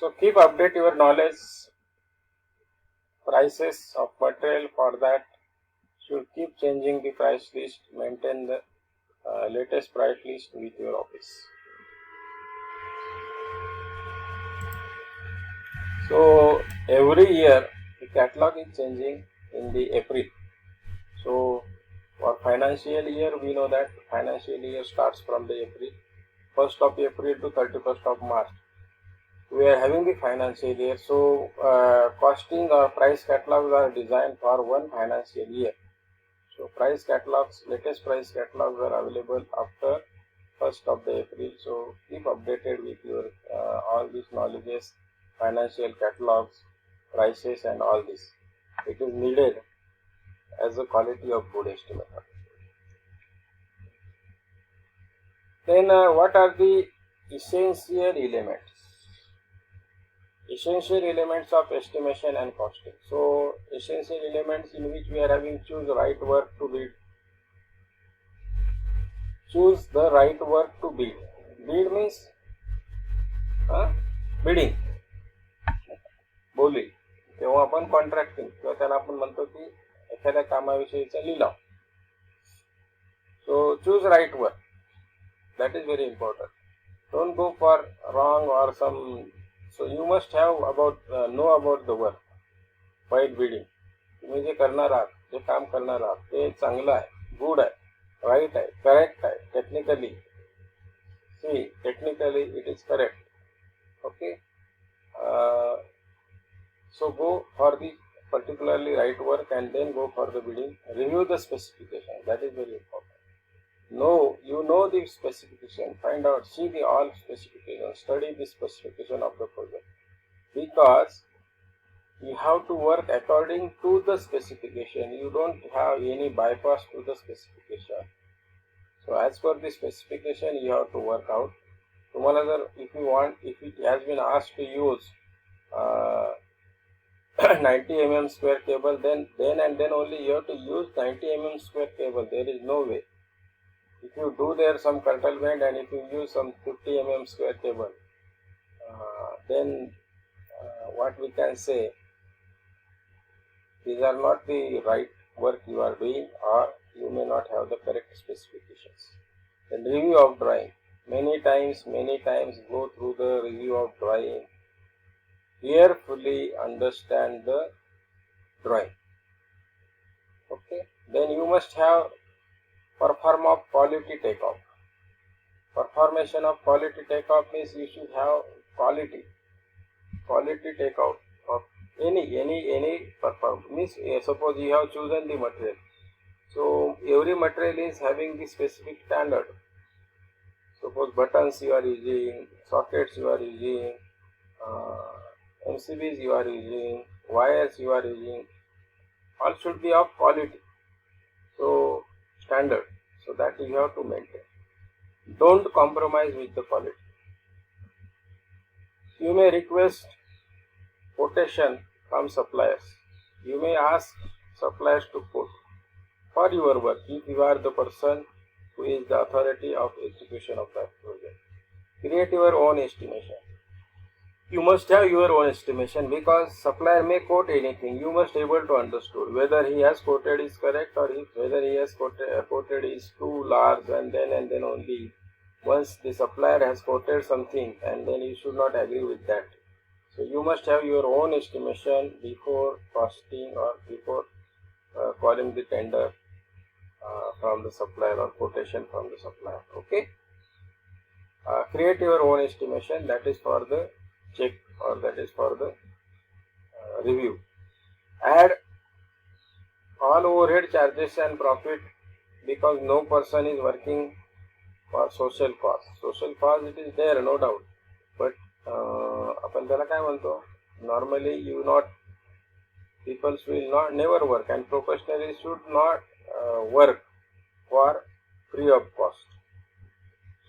So keep update your knowledge, prices of material. For that should keep changing the price list, maintain the latest price list with your office. So every year the catalog is changing in the April. So for financial year, we know that financial year starts from the April, 1st of April to 31st of March. We are having the financial year. So costing or price catalogs are designed for one financial year. So price catalogs, latest price catalogs are available after 1st of the April. So keep updated with your all these knowledges, financial catalogs, prices and all this. It is needed as a quality of good estimator. Then what are the essential elements? Essential elements of estimation and costing. So essential elements in which we are having choose right work to bid. Choose the right work to bid. Bid means bidding. बोली तेव्हा आपण contracting किंवा त्याला आपण म्हणतो की एखाद्या कामाविषयीचा लिलाव. So choose right work. That is very important. Don't go for wrong or some. So you must have know about the work while bidding. तुम्ही जे करणार आहात, जे काम करणार आहात ते चांगलं आहे, गुड आहे, राईट आहे, करेक्ट आहे, technically. See, technically it is correct. Okay. So go for the particularly right work and then go for the bidding. Review the specification. That is very important. You know the specification. Find out, see the all specification. Study the specification of the project, because you have to work according to the specification. You don't have any bypass to the specification. So as per the specification, you have to work out. If it has been asked to use 90 mm square cable, then only you have to use 90 mm square cable. There is no way. If you do there some curtailment and if you use some 50 mm square cable, then what we can say, these are not the right work you are doing, or you may not have the correct specifications. Then review of drawing. Many times go through the review of drawing. Carefully understand the drawing. Okay. Then you must have perform of quality takeoff. Performation of quality takeoff means you should have quality takeout of any perform. Means suppose you have chosen the material. So every material is having the specific standard. Suppose buttons you are using, sockets you are using, MCBs you are using, wires you are using, all should be of quality. So standard. So that you have to maintain. Don't compromise with the quality. You may request quotation from suppliers. You may ask suppliers to quote for your work if you are the person who is the authority of execution of that project. Create your own estimation. You must have your own estimation, because supplier may quote anything. You must able to understand whether he has quoted is correct, or whether he has quoted is too large, and then only once the supplier has quoted something, and then you should not agree with that. So you must have your own estimation before costing or before calling the tender from the supplier or quotation from the supplier. Okay. Create your own estimation. That is for the check, or that is for the review. Add all overhead charges and profit, because no person is working for social cost. Social cost it is there, no doubt, but आपण त्याला काय म्हणतो, normally people will never work, and professionally should not work for free of cost.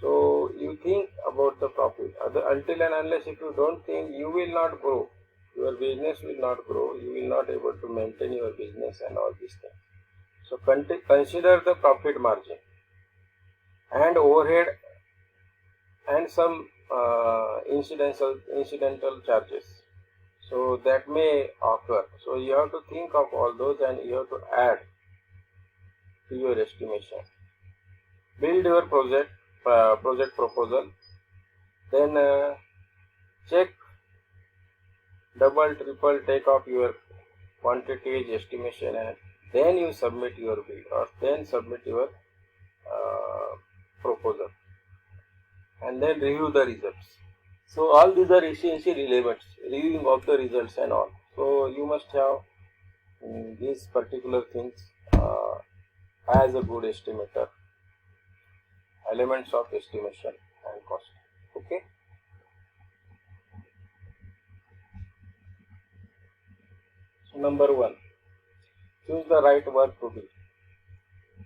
So you think about the profit. Until and unless if you don't think, you will not grow. Your business will not grow. You will not able to maintain your business and all these things. So consider the profit margin and overhead and some incidental charges. So that may occur. So you have to think of all those and you have to add to your estimation. Build your project proposal. Then check, double, triple, take off your quantities estimation, and then you submit your bid or then submit your proposal, and then review the results. So all these are essentially relevant, reviewing of the results and all. So you must have these particular things as a good estimator, elements of estimation and cost. Okay. So number 1, choose the right work to do.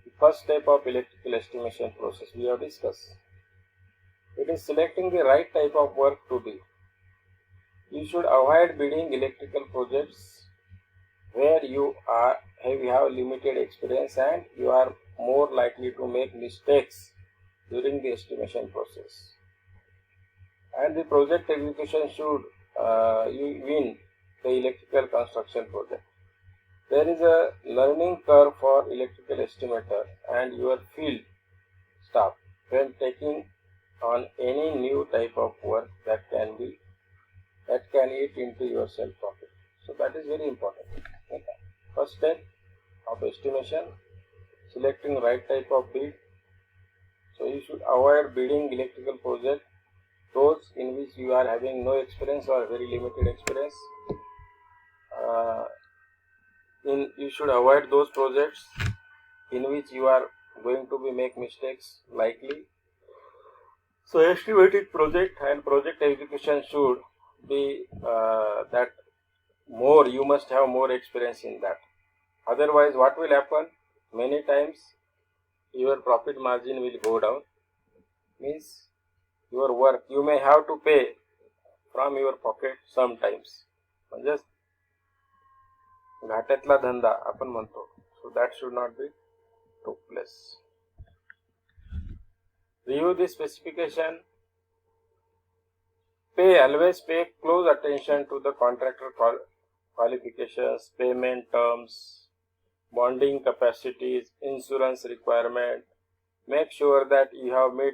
The first step of electrical estimation process we have discussed. It is selecting the right type of work to do. You should avoid bidding electrical projects where you have limited experience and you are more likely to make mistakes during the estimation process. And the project execution should you win the electrical construction project. There is a learning curve for electrical estimator and your field staff when taking on any new type of work that can eat into your self profit. So that is very important. Okay. First step of estimation, selecting right type of bid. So you should avoid bidding electrical project those in which you are having no experience or very limited experience. You should avoid those projects in which you are going to make mistakes likely. So estimated project and project execution should be that more, you must have more experience in that. Otherwise what will happen, many times your profit margin will go down, means your work you may have to pay from your pocket sometimes. Just घाट्यातला धंदा आपण म्हणतो. So that should not be took place. Review the specification. Always pay close attention to the contractor qualifications, payment terms, bonding capacities, insurance requirement. Make sure that you have made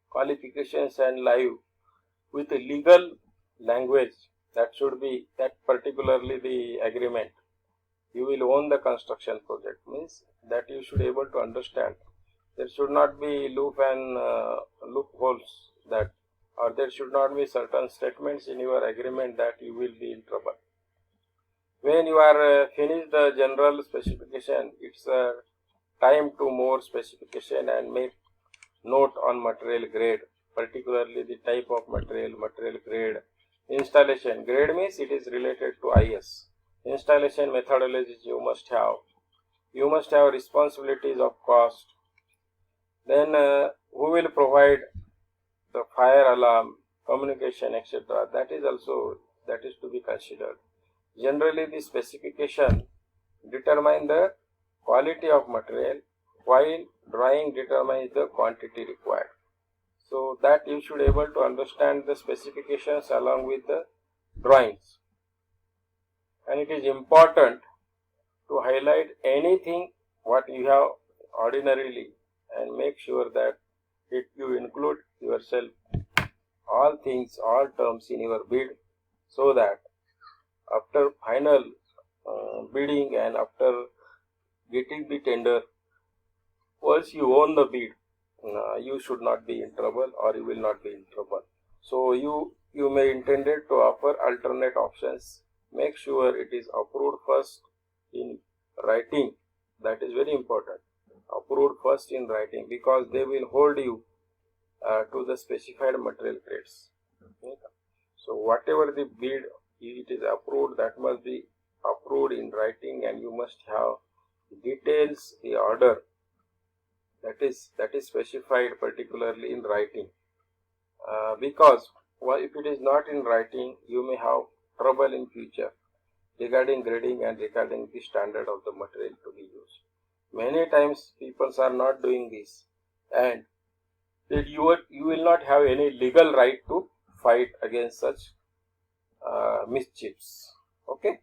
qualifications and live with legal language. That should be that particularly the agreement. You will own the construction project, means that you should able to understand. There should not be loopholes that, or there should not be certain statements in your agreement that you will be in trouble. When you are finished the general specification, it's time to more specification and make note on material grade, particularly the type of material grade. Installation grade means it is related to IS. Installation methodologies you must have. You must have responsibilities of cost. Then who will provide the fire alarm, communication, etc. That is to be considered. Generally the specification determine the quality of material, while drawing determines the quantity required. So that you should able to understand the specifications along with the drawings. And it is important to highlight anything what you have ordinarily and make sure that you include yourself all things, all terms in your bid, so that after final bidding and after getting the tender, once you own the bid, you should not be in trouble or you will not be in trouble. So you may intended to offer alternate options. Make sure it is approved first in writing. That is very important. Approved first in writing, because they will hold you to the specified material grades. Okay. So whatever the bid it is approved, that must be approved in writing, and you must have details, the order that is specified particularly in writing, because if it is not in writing, you may have trouble in future regarding grading and regarding the standard of the material to be used. Many times people are not doing this, and that you will not have any legal right to fight against such mischiefs. Okay.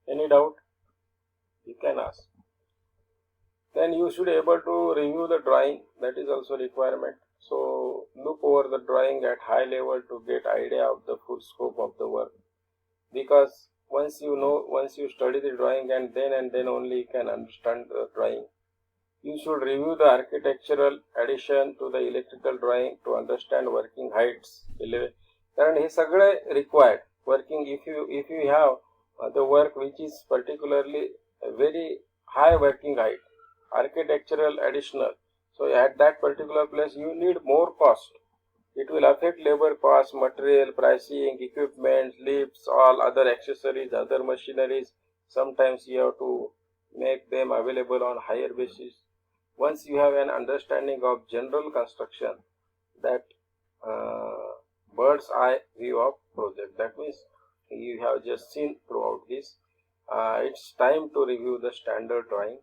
Any doubt? You can ask. Then you should able to review the drawing. That is also requirement. So look over the drawing at high level to get idea of the full scope of the work. Because once you study the drawing and then only you can understand the drawing. You should review the architectural addition to the electrical drawing to understand working heights. कारण हे सगळे required. Working if you have the work which is particularly a very high working height, architectural additional. So at that particular place you need more cost. It will affect labor cost, material, pricing, equipment, lifts, all other accessories, other machineries. Sometimes you have to make them available on higher basis. Once you have an understanding of general construction, that bird's eye view of project, that means you have just seen throughout this, it's time to review the standard drawing,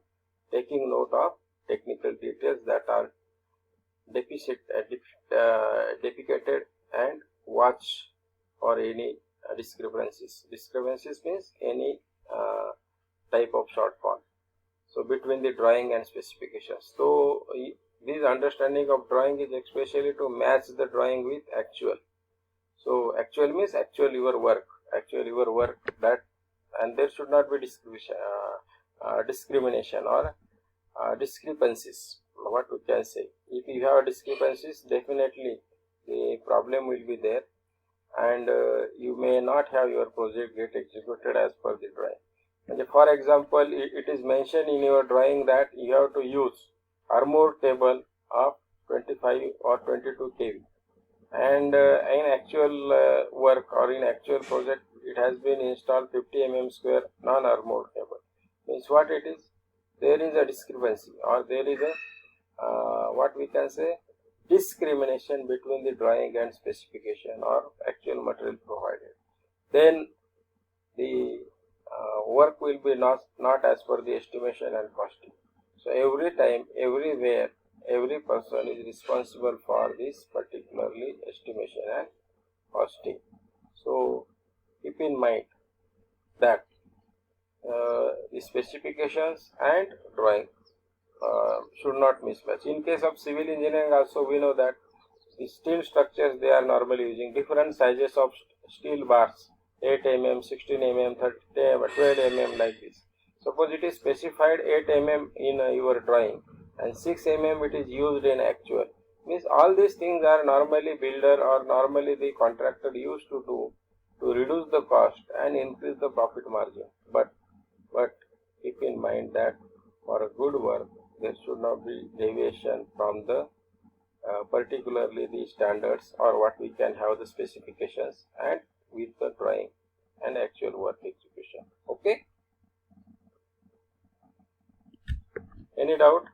taking note of technical details that are depicted and watch for any discrepancies. Discrepancies means any type of shortfall. So between the drawing and specifications. So this understanding of drawing is especially to match the drawing with actual. So actual means actual your work that, and there should not be discrimination or discrepancies. What we can say, if you have discrepancies, definitely the problem will be there, and you may not have your project get executed as per the drawing. And for example, it is mentioned in your drawing that you have to use armor cable of 25 or 22 kV, and in actual work or in actual project it has been installed 50 mm square non-armored cable. Means what it is, there is a discrepancy or there is a what we can say, discrimination between the drawing and specification or actual material provided. Then the work will be not as per the estimation and costing. So every time, everywhere, every person is responsible for this particularly estimation and costing. So keep in mind that the specifications and drawing should not mismatch. In case of civil engineering also, we know that the steel structures, they are normally using different sizes of steel bars, 8 mm, 16 mm, 30 mm, 12 mm, like this. Suppose it is specified 8 mm in your drawing and 6 mm it is used in actual. Means all these things are normally builder or normally the contractor used to do to reduce the cost and increase the profit margin. But keep in mind that for a good work there should not be deviation from the particularly the standards or what we can have the specifications and with the drawing and actual work execution. Okay, any doubt?